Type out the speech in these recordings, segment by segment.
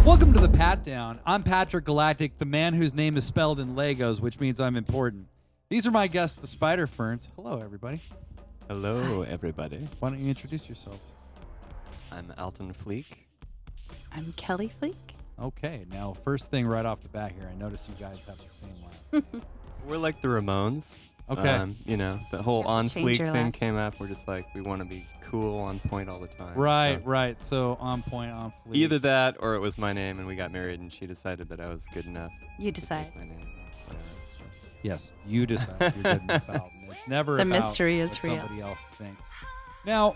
Welcome to the Pat Down. I'm Patrick Galactic, the man whose name is spelled in Legos, which means I'm important. These are my guests, the Spider Ferns. Hello, everybody. Hello, everybody. Why don't you introduce yourselves? I'm Alton Fleek. I'm Kelly Fleek. Okay, now first thing right off the bat here, I noticed you guys have the same last name. We're like the Ramones. Okay. The whole You have on to change Fleek your thing last- came up. We're just like, we want to be cool, on point all the time. Right, So right. So on point, on fleek. Either that or it was my name and we got married and she decided that I was good enough. You to decide. take my name. Whatever. So. Yes, you decide if you're good enough out. And it's never The about mystery is what real. somebody else thinks. Now,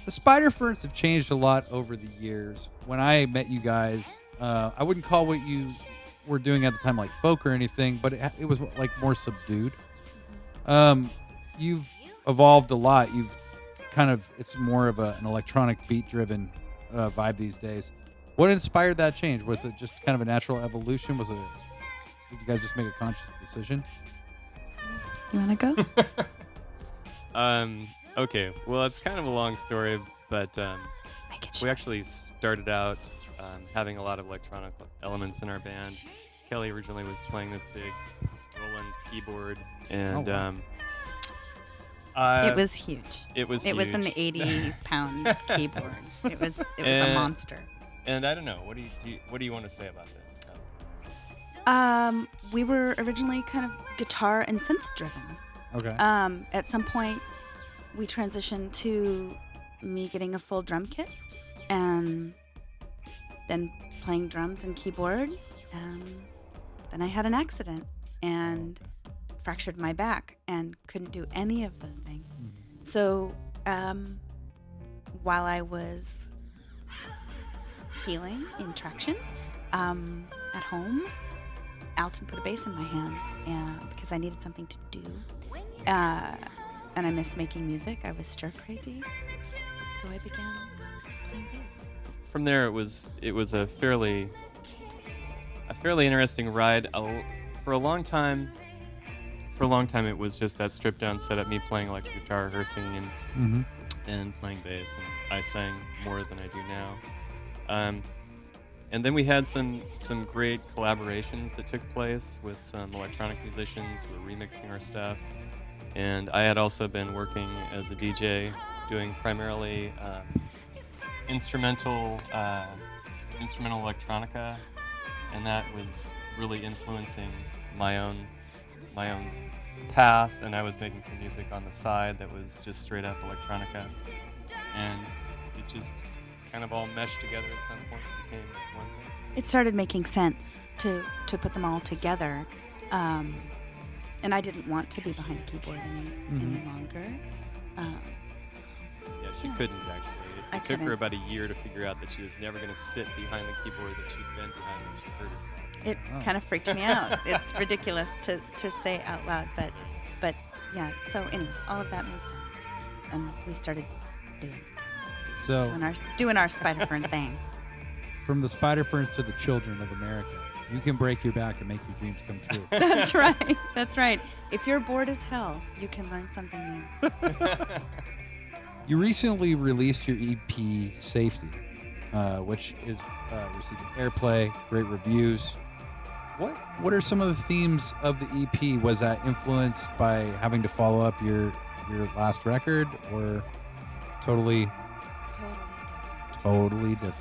the Spider Ferns have changed a lot over the years. When I met you guys, I wouldn't call what you were doing at the time like folk or anything, but it was like more subdued. You've evolved a lot. You've it's more of an electronic beat-driven vibe these days. What inspired that change? Was it just kind of a natural evolution? Did you guys just make a conscious decision? You want to go? Okay. Well, it's kind of a long story, but Make it we short. actually started out having a lot of electronic elements in our band. Kelly originally was playing this big Roland keyboard, and wow. It was huge. It was It was an huge. 80-pound keyboard. It was a monster. And I don't know. What do you want to say about this? We were originally kind of guitar and synth driven. Okay. At some point, we transitioned to me getting a full drum kit, and then playing drums and keyboard. Then I had an accident and fractured my back and couldn't do any of those things. Mm-hmm. So while I was healing in traction at home, Alton put a bass in my hands because I needed something to do. And I missed making music. I was stir crazy. So I began playing bass. From there, it was a fairly interesting ride. For a long time, it was just that stripped down setup, me playing electric guitar, her singing, and playing bass, and I sang more than I do now. And then we had some great collaborations that took place with some electronic musicians who were remixing our stuff. And I had also been working as a DJ, doing primarily instrumental electronica, and that was really influencing my own path. And I was making some music on the side that was just straight up electronica, and it just kind of all meshed together at some point. It became one thing. It started making sense to put them all together. And I didn't want to be behind a keyboard any longer. Yeah, she couldn't actually. I It took her couldn't. about a year to figure out that she was never going to sit behind the keyboard that she'd been behind when she hurt herself. It kind of freaked me out. It's ridiculous to say out loud, but yeah. So anyway, all of that made sense, and we started doing our Spider Fern thing. From the Spider Ferns to the children of America, you can break your back and make your dreams come true. That's right. That's right. If you're bored as hell, you can learn something new. You recently released your EP, Safety, which is receiving airplay, great reviews. What are some of the themes of the EP? Was that influenced by having to follow up your last record, or totally different?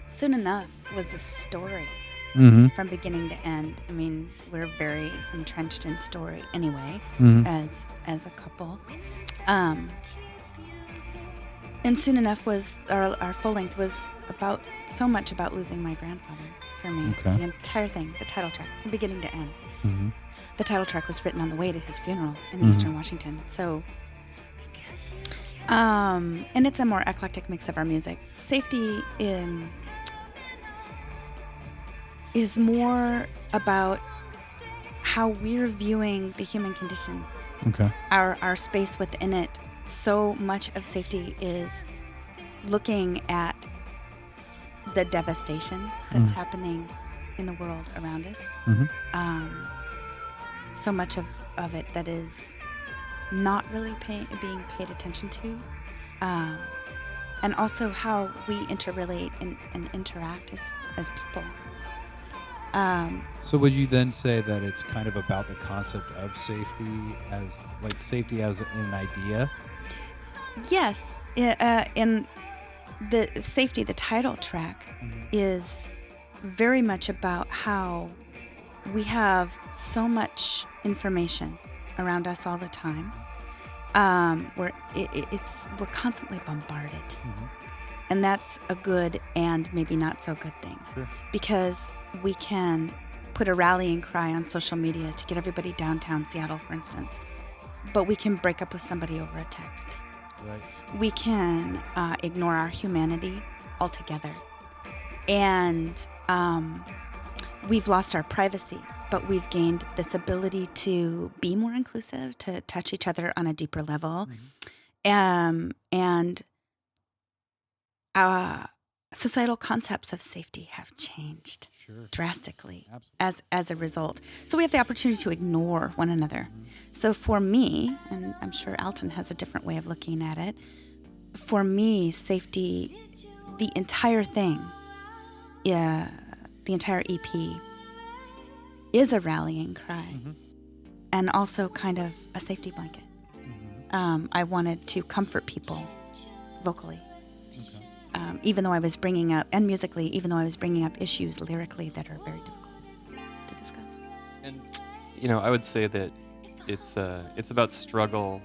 Soon Enough was a story Mm-hmm. from beginning to end. I mean, we're very entrenched in story anyway, Mhm. as a couple. And Soon Enough was our full length was so much about losing my grandfather for me. Okay. The entire thing, the title track, from beginning to end. Mm-hmm. The title track was written on the way to his funeral in Eastern Washington. So, and it's a more eclectic mix of our music. Safety is more about how we're viewing the human condition, Okay. our space within it. So much of Safety is looking at the devastation that's happening in the world around us. Mm-hmm. So much of it that is not really being paid attention to. and also how we interrelate and interact as people. So would you then say that it's kind of about the concept of safety as like safety as an idea? Yes, in the safety, the title track is very much about how we have so much information around us all the time. We're constantly bombarded, and that's a good and maybe not so good thing. Sure. Because we can put a rallying cry on social media to get everybody downtown Seattle, for instance, but we can break up with somebody over a text. Right. We can ignore our humanity altogether. And we've lost our privacy, but we've gained this ability to be more inclusive, to touch each other on a deeper level. And societal concepts of safety have changed drastically as a result. So we have the opportunity to ignore one another. So for me, and I'm sure Alton has a different way of looking at it, for me, safety, the entire thing, the entire EP is a rallying cry and also kind of a safety blanket. I wanted to comfort people vocally. Even though I was bringing up, and musically, even though I was bringing up issues lyrically that are very difficult to discuss. And I would say that it's about struggle,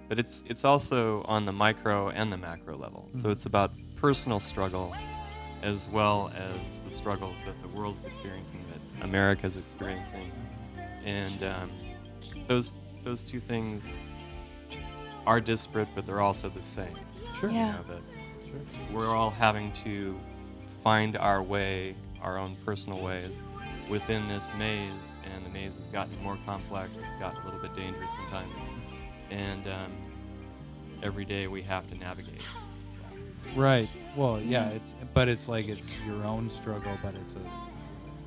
but it's also on the micro and the macro level. So it's about personal struggle as well as the struggles that the world's experiencing, that America's experiencing, and those two things are disparate, but they're also the same. Sure. Yeah. We're all having to find our way, our own personal ways, within this maze, and the maze has gotten more complex. It's gotten a little bit dangerous sometimes, and every day we have to navigate. Right. Well, yeah. It's like it's your own struggle, but it's a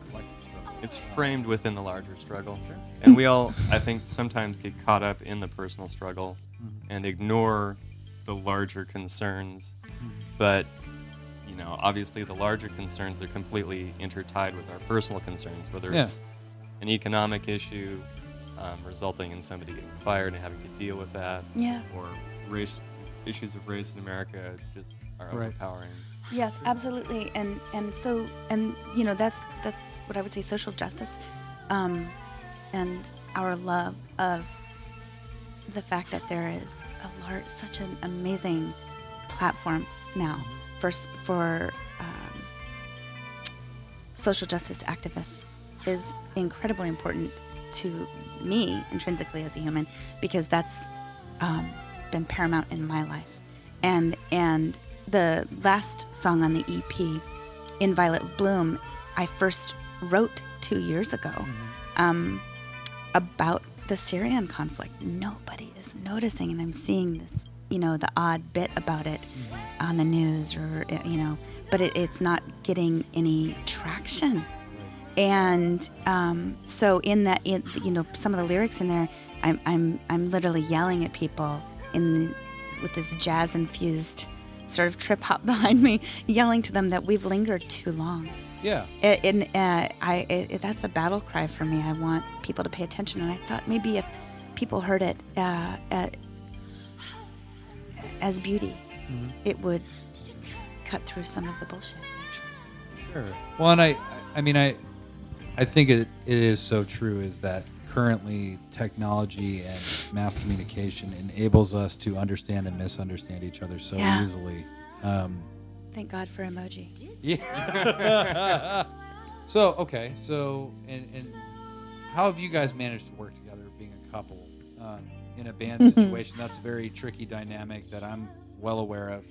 collective struggle. It's framed within the larger struggle, and we all, I think, sometimes get caught up in the personal struggle and ignore the larger concerns. But obviously the larger concerns are completely intertied with our personal concerns, whether it's an economic issue resulting in somebody getting fired and having to deal with that, or issues of race in America just are overpowering. Yes, absolutely. And that's what I would say, social justice, and our love of the fact that there is such an amazing platform now for social justice activists is incredibly important to me intrinsically as a human, because that's been paramount in my life. And the last song on the EP, In Violet Bloom, I first wrote 2 years ago about the Syrian conflict. Nobody is noticing, and I'm seeing this, the odd bit about it on the news, or but it's not getting any traction. And so in that, some of the lyrics in there, I'm literally yelling at people with this jazz infused sort of trip hop behind me, yelling to them that we've lingered too long. Yeah. That's a battle cry for me. I want people to pay attention, and I thought maybe if people heard it as beauty, it would cut through some of the bullshit. Actually. Sure. Well, and I think it is so true, is that currently technology and mass communication enables us to understand and misunderstand each other so easily. Thank God for emoji. Yeah. So and how have you guys managed to work together, being a couple in a band situation? That's a very tricky dynamic that I'm well aware of.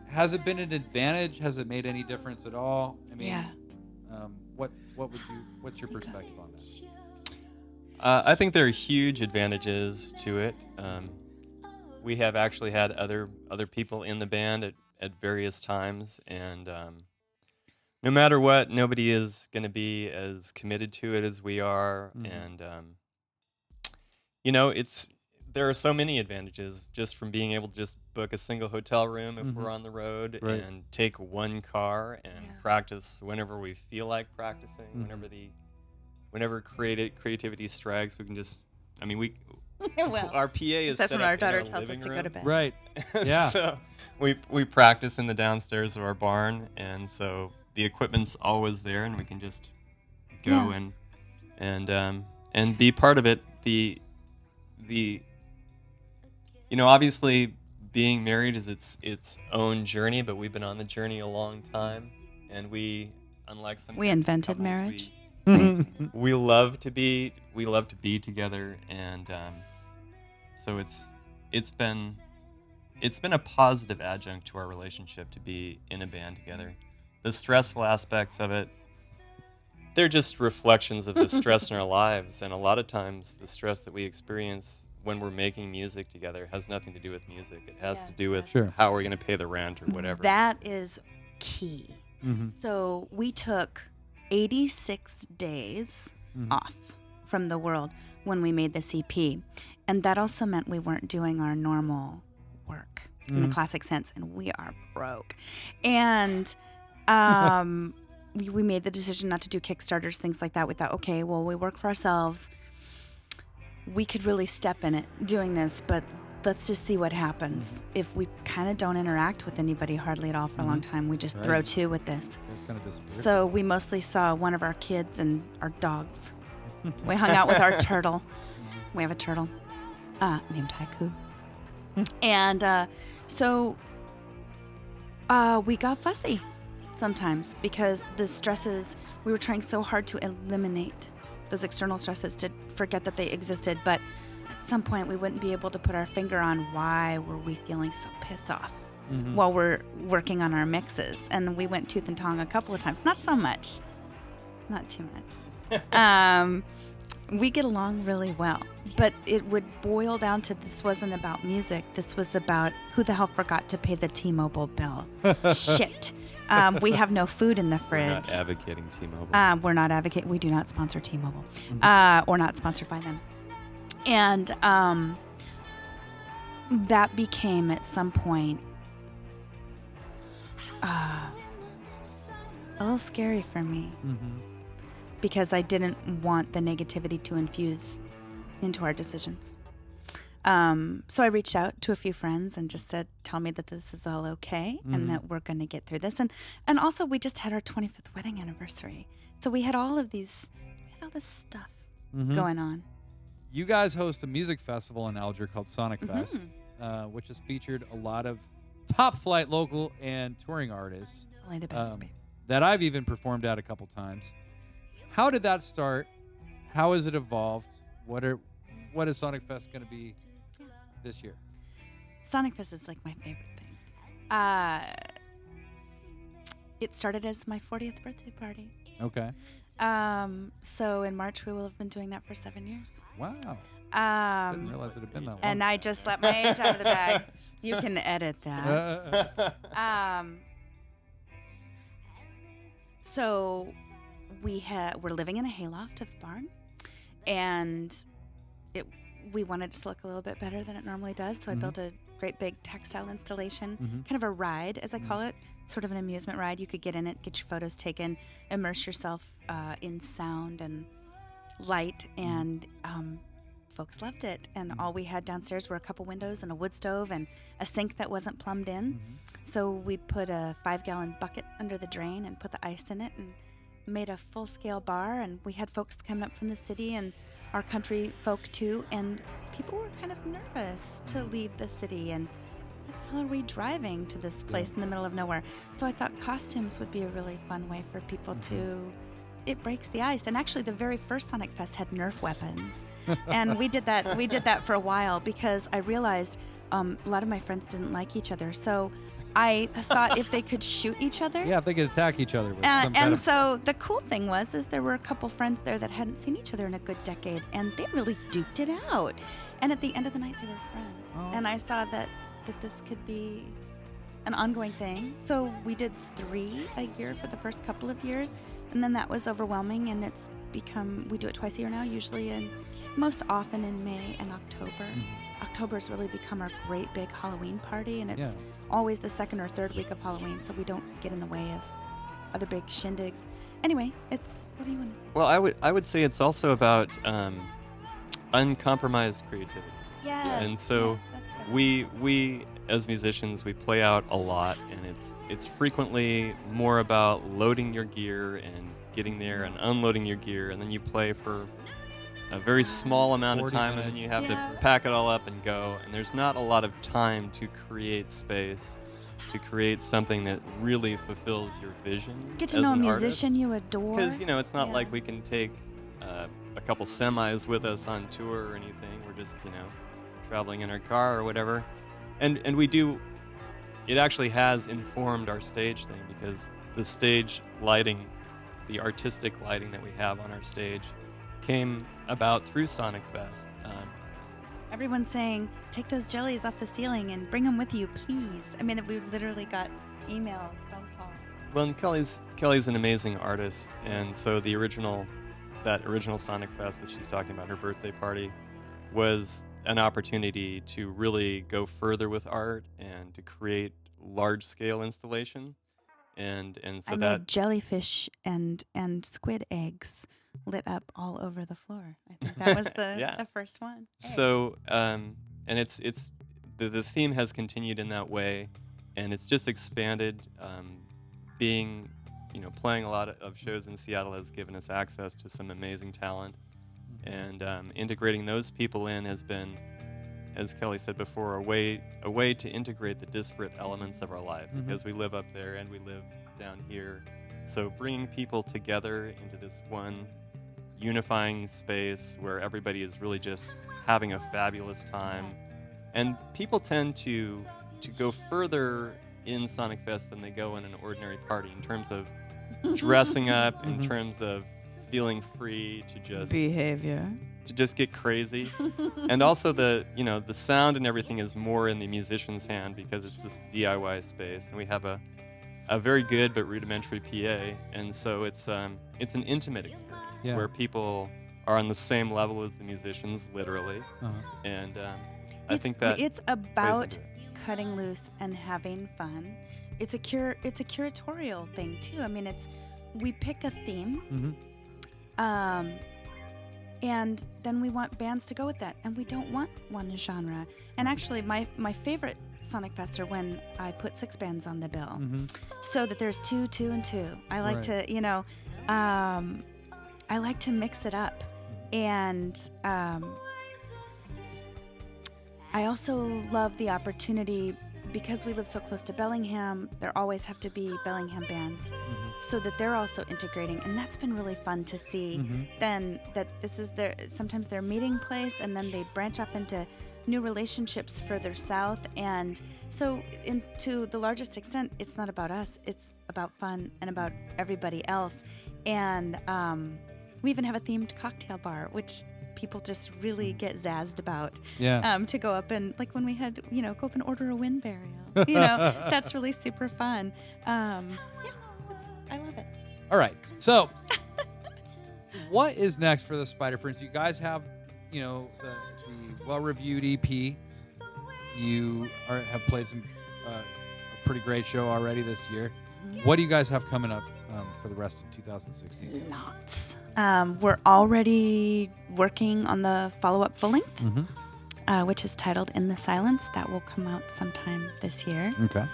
Has it been an advantage? Has it made any difference at all? I mean, what's your perspective on that? I think there are huge advantages to it. We have actually had other people in the band at various times, and no matter what, nobody is going to be as committed to it as we are. And there are so many advantages just from being able to just book a single hotel room if we're on the road and take one car and practice whenever we feel like practicing, whenever creativity strikes. We can just, I mean, Well, our PA is except set when our up daughter in tells us living to go room. to bed. Right. Yeah. So we practice in the downstairs of our barn, and so the equipment's always there, and we can just go and be part of it. Obviously being married is its own journey, but we've been on the journey a long time, and unlike some We invented couples, marriage. we love to be together, and so it's been a positive adjunct to our relationship to be in a band together. The stressful aspects of it, they're just reflections of the stress in our lives, and a lot of times the stress that we experience when we're making music together has nothing to do with music. It has to do with how we're going to pay the rent or whatever. That is key. So we took 86 days off from the world when we made this EP, and that also meant we weren't doing our normal work in the classic sense, and we are broke. And we made the decision not to do Kickstarters, things like that. We thought, okay, well, we work for ourselves. We could really step in it doing this, but let's just see what happens. If we kind of don't interact with anybody hardly at all for a long time, we just throw to with this. So we mostly saw one of our kids and our dogs. We hung out with our turtle. We have a turtle named Haiku. And so we got fussy sometimes because the stresses, we were trying so hard to eliminate those external stresses, to forget that they existed. But at some point we wouldn't be able to put our finger on why were we feeling so pissed off while we're working on our mixes. And we went tooth and tongue a couple of times. Not so much. Not too much. We get along really well. But it would boil down to, this wasn't about music. This was about who the hell forgot to pay the T-Mobile bill. Shit. We have no food in the fridge. We're not advocating T-Mobile. We're not advocating. We do not sponsor T-Mobile, or not sponsored by them. And that became at some point a little scary for me because I didn't want the negativity to infuse into our decisions. So I reached out to a few friends and just said, tell me that this is all okay and that we're going to get through this. And also we just had our 25th wedding anniversary. So we had all this stuff going on. You guys host a music festival in Alger called Sonic Fest, which has featured a lot of top flight local and touring artists. Only the best. That I've even performed at a couple times. How did that start? How has it evolved? What is Sonic Fest going to be this year? Sonic Fest is like my favorite thing. It started as my 40th birthday party. Okay. So in March we will have been doing that for 7 years. Wow. Didn't realize it had been that long. And I just let my age out of the bag. You can edit that. So we're living in a hayloft of the barn, and we wanted it to look a little bit better than it normally does. So I built a great big textile installation, kind of a ride, as I call it, sort of an amusement ride. You could get in it, get your photos taken, immerse yourself in sound and light, and folks loved it. And all we had downstairs were a couple windows and a wood stove and a sink that wasn't plumbed in. So we put a 5-gallon bucket under the drain and put the ice in it and made a full-scale bar. And we had folks coming up from the city and our country folk too, and people were kind of nervous to leave the city, and how are we driving to this place in the middle of nowhere? So I thought costumes would be a really fun way for people to, it breaks the ice. And actually the very first Sonic Fest had Nerf weapons. And we did that for a while because I realized a lot of my friends didn't like each other. So I thought if they could shoot each other. Yeah, if they could attack each other. With So the cool thing was there were a couple friends there that hadn't seen each other in a good decade, and they really duked it out. And at the end of the night, they were friends. Oh. And I saw that this could be an ongoing thing. So we did 3 a year for the first couple of years, and then that was overwhelming, and it's become, we do it twice a year now, usually in most often in May and October. October's really become our great big Halloween party, and it's always the second or third week of Halloween, so we don't get in the way of other big shindigs. Anyway, what do you want to say? Well, I would say it's also about uncompromised creativity. Yes. And so that's we as musicians, we play out a lot, and it's frequently more about loading your gear and getting there and unloading your gear, and then you play for a very small amount of time, and then you have to pack it all up and go. And there's not a lot of time to create space, to create something that really fulfills your vision. Get to as know a an musician artist. you adore. Because, it's not like we can take a couple semis with us on tour or anything. We're just, traveling in our car or whatever. And we do, it actually has informed our stage thing, because the stage lighting, the artistic lighting that we have on our stage came about through Sonic Fest. Everyone's saying, take those jellies off the ceiling and bring them with you, please. I mean, we literally got emails, phone calls. Well, and Kelly's an amazing artist, and so that original Sonic Fest that she's talking about, her birthday party, was an opportunity to really go further with art and to create large-scale installation, and so I that made jellyfish and squid eggs lit up all over the floor. I think that was the first one. Eggs. So and it's the theme has continued in that way, and it's just expanded. Being playing a lot of shows in Seattle has given us access to some amazing talent, and integrating those people in has been, as Kelly said before, a way to integrate the disparate elements of our life, because we live up there and we live down here. So bringing people together into this one unifying space where everybody is really just having a fabulous time, and people tend to go further in Sonic Fest than they go in an ordinary party in terms of dressing up, in terms of feeling free to just behavior, to just get crazy. And also the sound and everything is more in the musician's hand, because it's this DIY space, and we have a very good but rudimentary PA, and so it's an intimate experience where people are on the same level as the musicians, literally. And I think that it's about cutting loose and having fun. It's a curatorial thing too. I mean, we pick a theme, and then we want bands to go with that, and we don't want one genre. And actually, my favorite Sonic Fest are when I put 6 bands on the bill, so that there's 2, 2, and 2. I like to, I like to mix it up, and I also love the opportunity, because we live so close to Bellingham. There always have to be Bellingham bands, so that they're also integrating, and that's been really fun to see. Then that this is sometimes their meeting place, and then they branch off into new relationships further south. And so, to the largest extent, it's not about us; it's about fun and about everybody else. And we even have a themed cocktail bar, which people just really get zazzed about. To go up and, like when we had, go up and order a wind burial. That's really super fun. I love it. All right. So what is next for the Spider Ferns? You guys have, the well-reviewed EP. You have played a pretty great show already this year. What do you guys have coming up for the rest of 2016? Lots. We're already working on the follow-up full-length, which is titled In the Silence. That will come out sometime this year. Okay.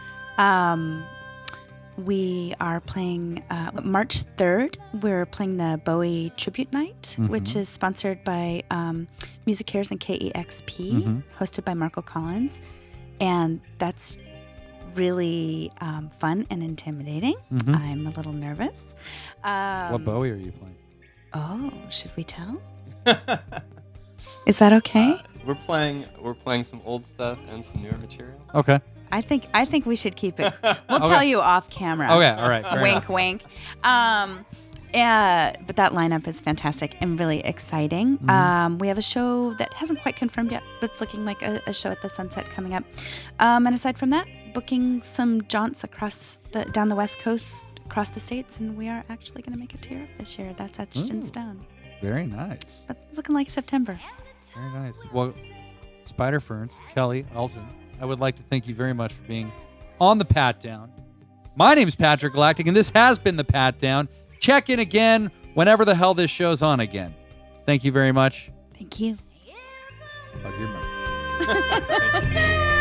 We are playing March 3rd. We're playing the Bowie Tribute Night, which is sponsored by Music Cares and KEXP, hosted by Marco Collins. And that's really fun and intimidating. I'm a little nervous. What Bowie are you playing? Oh, should we tell? Is that okay? We're playing some old stuff and some newer material. Okay. I think we should keep it. We'll tell you off camera. Okay, all right. Wink, wink. But that lineup is fantastic and really exciting. We have a show that hasn't quite confirmed yet, but it's looking like a show at the Sunset coming up. And aside from that, booking some jaunts down the West Coast, across the states, and we are actually going to make a tour this year. That's etched in stone. Very nice. But it's looking like September. Very nice. Well, Spider Ferns, Kelly, Alton, I would like to thank you very much for being on the Pat Down. My name's Patrick Galactic, and this has been the Pat Down. Check in again whenever the hell this show's on again. Thank you very much. Thank you. Hug your mother.